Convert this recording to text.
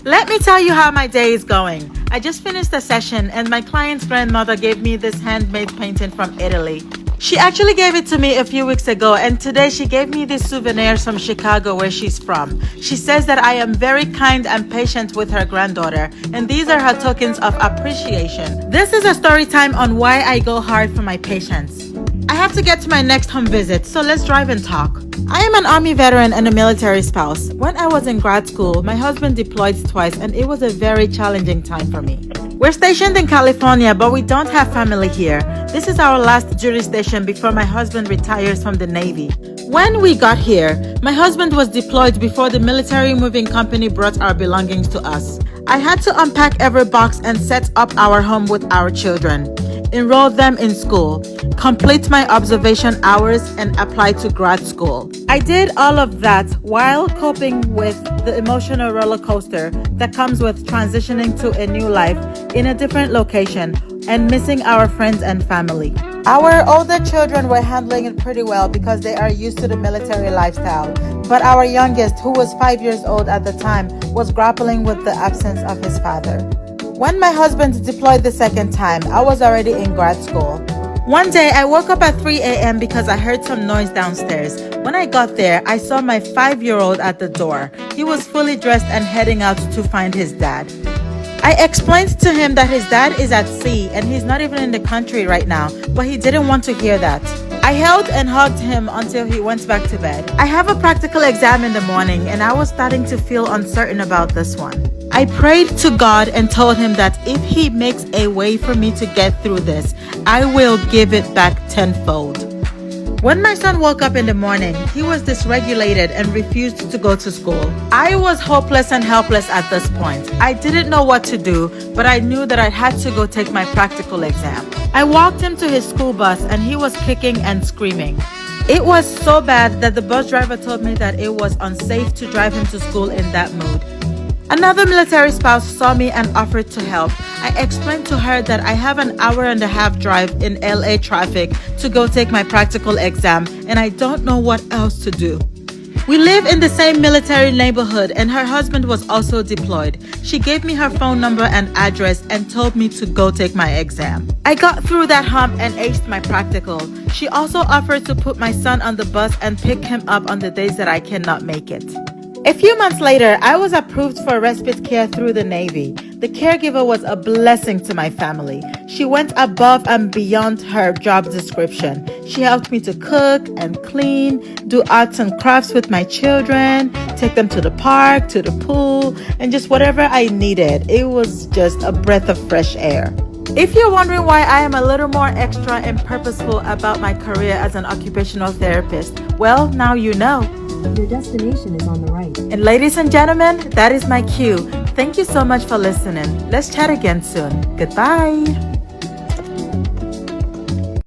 Let me tell you how my day is going. I just finished a session and my client's grandmother gave me this handmade painting from Italy. She actually gave it to me a few weeks ago, and today she gave me these souvenirs from Chicago, where she's from. She says that I am very kind and patient with her granddaughter, and these are her tokens of appreciation. This is a story time on why I go hard for my patients. I have to get to my next home visit, so let's drive and talk. I am an Army veteran and a military spouse. When I was in grad school, my husband deployed twice, and it was a very challenging time for me. We're stationed in California, but we don't have family here. This is our last duty station before my husband retires from the Navy. When we got here, my husband was deployed before the military moving company brought our belongings to us. I had to unpack every box and set up our home with our children, enroll them in school, complete my observation hours, and apply to grad school. I did all of that while coping with the emotional roller coaster that comes with transitioning to a new life in a different location and missing our friends and family. Our older children were handling it pretty well because they are used to the military lifestyle, but our youngest, who was 5 years old at the time, was grappling with the absence of his father. When my husband deployed the second time, I was already in grad school. One day, I woke up at 3 a.m. because I heard some noise downstairs. When I got there, I saw my 5-year-old at the door. He was fully dressed and heading out to find his dad. I explained to him that his dad is at sea and he's not even in the country right now, but he didn't want to hear that. I held and hugged him until he went back to bed. I have a practical exam in the morning and I was starting to feel uncertain about this one. I prayed to God and told him that if he makes a way for me to get through this, I will give it back tenfold. When my son woke up in the morning, he was dysregulated and refused to go to school. I was hopeless and helpless at this point. I didn't know what to do, but I knew that I had to go take my practical exam. I walked him to his school bus and he was kicking and screaming. It was so bad that the bus driver told me that it was unsafe to drive him to school in that mood. Another military spouse saw me and offered to help. I explained to her that I have an hour-and-a-half drive in LA traffic to go take my practical exam, and I don't know what else to do. We live in the same military neighborhood, and her husband was also deployed. She gave me her phone number and address and told me to go take my exam. I got through that hump and aced my practical. She also offered to put my son on the bus and pick him up on the days that I cannot make it. A few months later, I was approved for respite care through the Navy. The caregiver was a blessing to my family. She went above and beyond her job description. She helped me to cook and clean, do arts and crafts with my children, take them to the park, to the pool, and just whatever I needed. It was just a breath of fresh air. If you're wondering why I am a little more extra and purposeful about my career as an occupational therapist, well, now you know. Your destination is on the right. And ladies and gentlemen, that is my cue. Thank you so much for listening. Let's chat again soon. Goodbye.